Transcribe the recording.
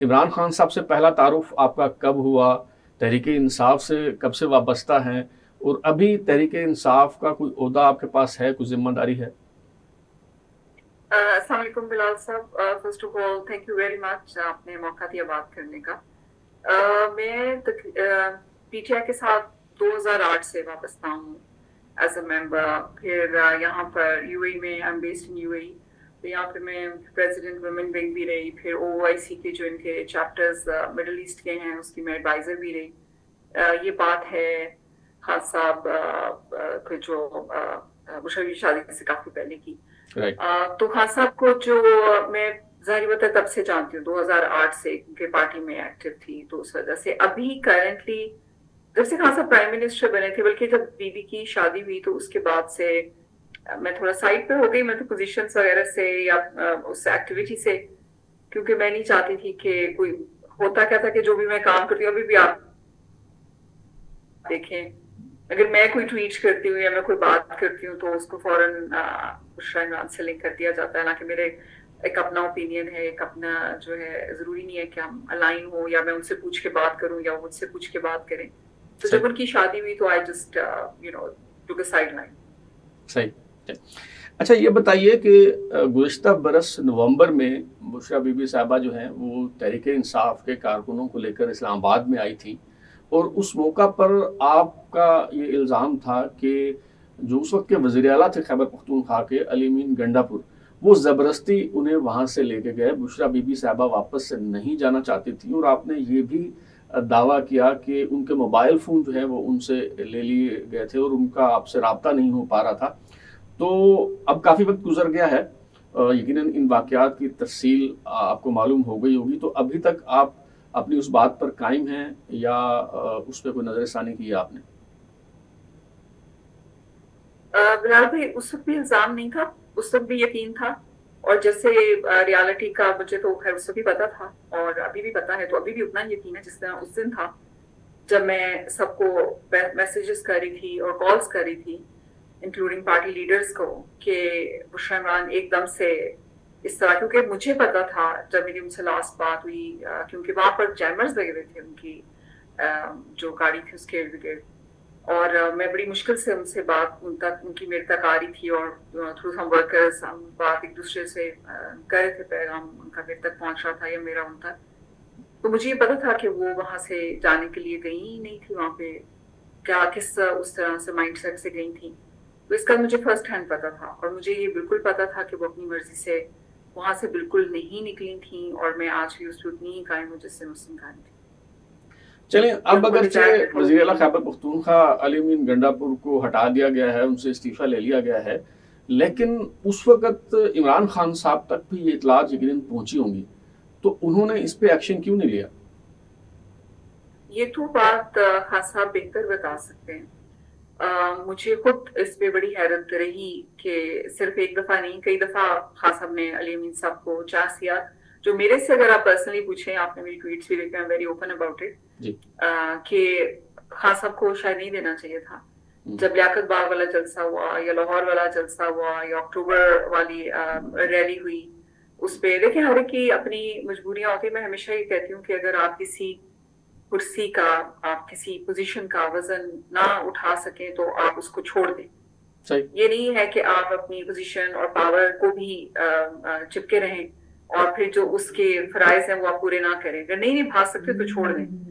इमरान खान साहब से पहला तारुफ आपका कब हुआ? तहरीक इंसाफ से कब से वाबस्ता हैं? और अभी तहरीक इंसाफ का कोई ओहदा आपके पास है, कोई जिम्मेदारी है? अस्सलाम वालेकुम बिलाल साहब। First of all thank you very much, आपने मौका दिया बात करने का। मैं पीटीआई के साथ 2008 से वाबस्ता हूँ एज अ मेंबर। फिर यहाँ पर यूएई में, I am based in UAE, तो यहाँ पे मैं प्रेसिडेंट वुमेन विंग भी रही। फिर ओआईसी के जो इनके चैप्टर्स मिडिल ईस्ट के हैं उसकी मैं एडवाइजर भी रही। ये बात है खान साहब के जो मुशर्रफ की शादी से काफी पहले की। राइट। तो खान साहब को जो मैं जाहिर बात है तब से जानती हूँ, 2008 से, क्योंकि पार्टी में एक्टिव थी, तो उस वजह से अभी करंटली जब से खान साहब प्राइम मिनिस्टर बने थे, बल्कि जब बीबी की शादी हुई तो उसके बाद से मैं थोड़ा साइड पे हो गई, मतलब पोजीशंस वगैरह से या उस एक्टिविटी से, क्योंकि मैं नहीं चाहती थी कि कोई, होता क्या था कि जो भी मैं काम करती हूँ, अभी भी आप देखें, अगर मैं कोई ट्वीट करती हूँ या मैं कोई बात करती हूँ तो उसको फौरन बुशरा इमरान से लिंक कर दिया जाता है। ना कि मेरे एक अपना ओपिनियन है, एक अपना जो है, जरूरी नहीं है कि हम अलाइन हो या मैं उनसे पूछ के बात करूं या वो मुझसे पूछ के बात करें। तो सही। जब उनकी शादी हुई तो I just took a side line. सही। अच्छा, ये बताइए कि गुज़िश्ता बरस नवंबर में बुशरा बीबी साहबा जो हैं वो तहरीक इंसाफ के कारकुनों को लेकर इस्लामाबाद में आई थी, और उस मौका पर आपका ये इल्ज़ाम था कि जो उस वक्त के वज़ीर आला थे खैबर पख्तूनख्वा के, अली अमीन गंडापुर, वो ज़बरदस्ती उन्हें वहाँ से लेके गए। बुशरा बीबी साहबा वापस से नहीं जाना चाहती थी, और आपने ये भी दावा किया कि उनके मोबाइल फ़ोन जो है वो उनसे ले लिए गए थे और उनका आपसे राब्ता नहीं हो पा रहा था। तो अब काफ़ी वक्त गुजर गया है, यकीनन इन वाक़यात की तफसील आपको मालूम हो गई होगी। तो अभी तक आप अपनी उस बात पर कायम हैं या उस पर कोई नज़रसानी की है आपने? बिलाल भाई, उस वक्त भी इल्जाम नहीं था, उस वक्त भी यकीन था। और जैसे रियलिटी का मुझे तो खैर उस वक्त भी पता था और अभी भी पता है, तो अभी भी उतना ही यकीन है जिस तरह उस दिन था, जब मैं सबको मैसेजेस कर रही थी और कॉल्स कर रही थी, इंक्लूडिंग पार्टी लीडर्स को, कि बुशरा इमरान एकदम से इस तरह, क्योंकि मुझे पता था जब मेरी उनसे लास्ट बात हुई, क्योंकि वहां पर जैमर्स लगे हुए थे उनकी जो गाड़ी थी उसके इर्द गिर्द। और मैं बड़ी मुश्किल से उनसे बात उन तक उनकी मेरे तक आ रही थी, और थ्रू सम वर्कर्स हम बात एक दूसरे से कर रहे थे, पैगाम उनका मेरे तक पहुंच रहा था या मेरा उन तक। तो मुझे ये पता था कि वो वहां से जाने के लिए गई ही नहीं थी, वहां पे क्या किस उस तरह से माइंडसेट से गई थी। तो इसका मुझे फर्स्ट हैंड पता था, और मुझे ये बिल्कुल पता था कि वो अपनी मर्जी से वहां से बिल्कुल नहीं निकली थी, और मैं आज भी उस पर उतनी ही कायम हूँ जिससे मुस्लिम कायम थी। चलें, ये अब वो अगरचे रिटायर्ड हो वज़ीर आला गई। खैबर पख्तूनख्वा अली अमीन गंडापुर को हटा दिया गया है, उनसे इस्तीफ़ा ले लिया गया है, लेकिन उस वक़्त इमरान खान साहब तक भी ये इत्तलात यकीनन पहुँची होंगी, तो उन्होंने इस पे एक्शन क्यों नहीं लिया? ये तो बात खासा बेहतर बता सकते हैं। मुझे खुद इस पे बड़ी हैरत रही कि सिर्फ एक दफा नहीं, कई दफा खान साहब ने अली अमीन साहब को चांस दिया। जो मेरे से अगर आप पर्सनली पूछें, आपने मेरी ट्वीट्स भी देखे, I am very open about it, जी। कि खान साहब को शायद नहीं देना चाहिए था। जब लियाकत बाग वाला जलसा हुआ या लाहौर वाला जलसा हुआ या अक्टूबर वाली रैली हुई, उस पे देखिए हर एक की अपनी मजबूरियां होती है। मैं हमेशा ये कहती हूँ कि अगर आप किसी कुर्सी का, आप किसी पोजीशन का वजन ना उठा सके तो आप उसको छोड़ दें। सही। ये नहीं है कि आप अपनी पोजीशन और पावर को भी चिपके रहें और फिर जो उसके फराइज हैं वो आप पूरे ना करें। अगर नहीं निभा सकते तो छोड़ दें।